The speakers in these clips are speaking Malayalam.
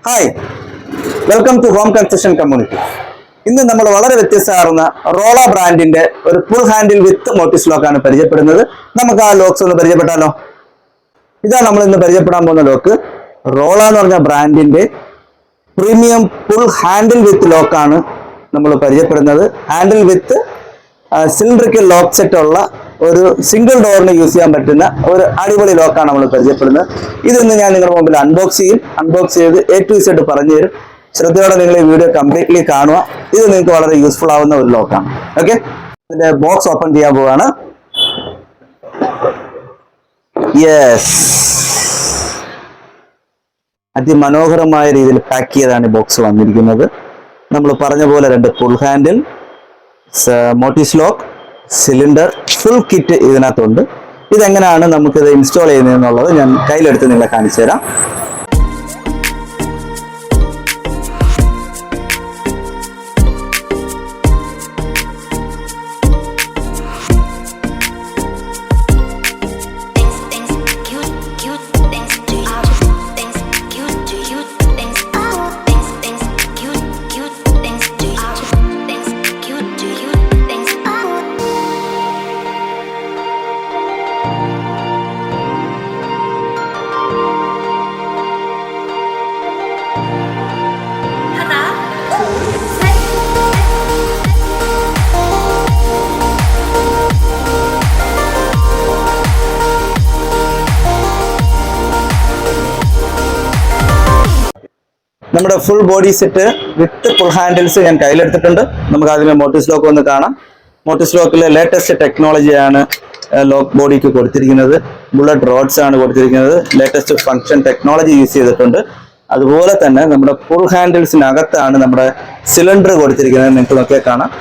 Hi, welcome to Home Construction Community. ഇന്ന് നമ്മൾ വളരെ വ്യത്യസ്തമാർന്ന റോള ബ്രാൻഡിന്റെ ഒരു ഫുൾ ഹാൻഡിൽ വിത്ത് മോട്ടിസ് ലോക്ക് ആണ് പരിചയപ്പെടുന്നത്. നമുക്ക് ആ ലോക്സ് ഒന്ന് പരിചയപ്പെട്ടാലോ? ഇതാണ് നമ്മൾ ഇന്ന് പരിചയപ്പെടാൻ പോകുന്ന ലോക്ക്. റോള എന്ന് പറഞ്ഞ ബ്രാൻഡിന്റെ premium full handle with lock ആണ് നമ്മൾ പരിചയപ്പെടുന്നത്. Handle with cylindrical lock set ഉള്ള ഒരു സിംഗിൾ ഡോറിന് യൂസ് ചെയ്യാൻ പറ്റുന്ന ഒരു അടിപൊളി ലോക്കാണ് നമ്മൾ പരിചയപ്പെടുന്നത്. ഇതൊന്ന് ഞാൻ നിങ്ങളുടെ മുമ്പിൽ അൺബോക്സ് ചെയ്ത് A to Z പറഞ്ഞു തരും. ശ്രദ്ധയോടെ നിങ്ങൾ ഈ വീഡിയോ കംപ്ലീറ്റ്ലി കാണുക. ഇത് നിങ്ങൾക്ക് വളരെ യൂസ്ഫുൾ ആവുന്ന ഒരു ലോക്കാണ്. ഓക്കെ, ഇതിന്റെ ബോക്സ് ഓപ്പൺ ചെയ്യാൻ പോവാണ്. യെസ്, അതിമനോഹരമായ രീതിയിൽ പാക്ക് ചെയ്താണ് ഈ ബോക്സ് വന്നിരിക്കുന്നത്. നമ്മൾ പറഞ്ഞ പോലെ രണ്ട് full handle, mortise lock, cylinder, full kit ഇതിനകത്തുണ്ട്. ഇതെങ്ങനെയാണ് നമുക്കിത് ഇൻസ്റ്റാൾ ചെയ്യുന്നതെന്നുള്ളത് ഞാൻ കയ്യിലെടുത്ത് നിങ്ങളെ കാണിച്ചു തരാം. നമ്മുടെ full body set with full handles ഞാൻ കയ്യിലെടുത്തിട്ടുണ്ട്. നമുക്ക് ആദ്യമേ മോട്ടിസ് ലോക്ക് ഒന്ന് കാണാം. മോട്ടിസ് ലോക്കിലെ ലേറ്റസ്റ്റ് ടെക്നോളജിയാണ് ലോക്ക് ബോഡിക്ക് കൊടുത്തിരിക്കുന്നത്. ബുള്ളറ്റ് റോഡ്സ് ആണ് കൊടുത്തിരിക്കുന്നത്. ലേറ്റസ്റ്റ് ഫംഗ്ഷൻ ടെക്നോളജി യൂസ് ചെയ്തിട്ടുണ്ട്. അതുപോലെ തന്നെ നമ്മുടെ ഫുൾ ഹാൻഡിൽസിനകത്താണ് നമ്മുടെ സിലിണ്ടർ കൊടുത്തിരിക്കുന്നത്. നിങ്ങൾക്ക് നോക്കിയാൽ കാണാം.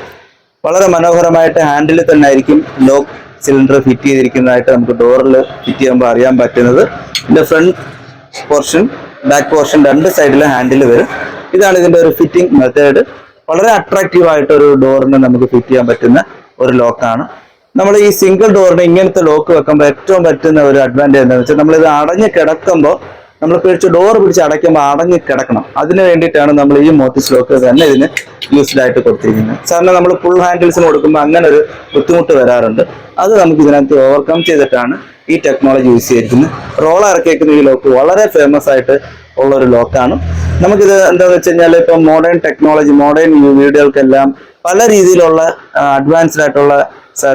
വളരെ മനോഹരമായിട്ട് ഹാൻഡിൽ തന്നെ ആയിരിക്കും ലോക്ക് സിലിണ്ടർ ഫിറ്റ് ചെയ്തിരിക്കുന്നതായിട്ട് നമുക്ക് ഡോറിൽ ഫിറ്റ് ചെയ്യുമ്പോൾ അറിയാൻ പറ്റുന്നത്. ഇതിന്റെ ഫ്രണ്ട് പോർഷൻ, ബാക്ക് പോർഷൻ രണ്ട് സൈഡിൽ ഹാൻഡിൽ വരും. ഇതാണ് ഇതിന്റെ ഒരു ഫിറ്റിംഗ് മെത്തേഡ്. വളരെ അട്രാക്റ്റീവ് ആയിട്ട് ഒരു ഡോറിന് നമുക്ക് ഫിറ്റ് ചെയ്യാൻ പറ്റുന്ന ഒരു ലോക്കാണ്. നമ്മൾ ഈ സിംഗിൾ ഡോറിന് ഇങ്ങനത്തെ ലോക്ക് വെക്കുമ്പോൾ ഏറ്റവും പറ്റുന്ന ഒരു അഡ്വാൻറ്റേജ് എന്താണെന്ന് വെച്ചാൽ, നമ്മളിത് അടഞ്ഞ് കിടക്കുമ്പോൾ നമ്മൾ ഡോർ പിടിച്ച് അടയ്ക്കുമ്പോൾ അടഞ്ഞ് കിടക്കണം. അതിന് വേണ്ടിയിട്ടാണ് നമ്മൾ ഈ മോട്ടിസ് ലോക്ക് തന്നെ ഇതിന് യൂസ്ഡ് ആയിട്ട് കൊടുത്തിരിക്കുന്നത്. സാറിന് നമ്മൾ ഫുൾ ഹാൻഡിൽസിന് കൊടുക്കുമ്പോൾ അങ്ങനെ ഒരു ബുദ്ധിമുട്ട് വരാറുണ്ട്. അത് നമുക്ക് ഇതിനകത്ത് ഓവർകം ചെയ്തിട്ടാണ് ഈ ടെക്നോളജി യൂസ് ചെയ്തിരിക്കുന്നത്. റോള ഇറക്കിയേക്കുന്ന ഈ ലോക്ക് വളരെ ഫേമസ് ആയിട്ട് ഉള്ള ഒരു ലോക്കാണ്. നമുക്കിത് എന്താണെന്ന് വെച്ച് കഴിഞ്ഞാൽ ഇപ്പം മോഡേൺ ടെക്നോളജി, മോഡേൺ വീടുകൾക്കെല്ലാം പല രീതിയിലുള്ള അഡ്വാൻസ്ഡ് ആയിട്ടുള്ള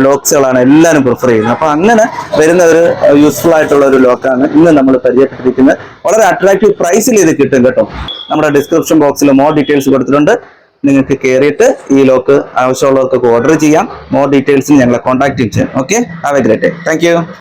ലോക്സുകളാണ് എല്ലാവരും പ്രിഫർ ചെയ്യുന്നത്. അപ്പൊ അങ്ങനെ വരുന്ന ഒരു യൂസ്ഫുൾ ആയിട്ടുള്ള ഒരു ലോക്കാണ് ഇന്ന് നമ്മൾ പരിചയപ്പെട്ടിരിക്കുന്നത്. വളരെ അട്രാക്റ്റീവ് പ്രൈസിൽ ഇത് കിട്ടും കേട്ടോ. നമ്മുടെ ഡിസ്ക്രിപ്ഷൻ ബോക്സിൽ മോർ ഡീറ്റെയിൽസ് കൊടുത്തിട്ടുണ്ട്. നിങ്ങൾക്ക് കയറിയിട്ട് ഈ ലോക്ക് ആവശ്യമുള്ളവർക്കൊക്കെ ഓർഡർ ചെയ്യാം. മോർ ഡീറ്റെയിൽസിന് ഞങ്ങളെ കോൺടാക്ട് ചെയ്യാം. Okay, have A great day. Thank you.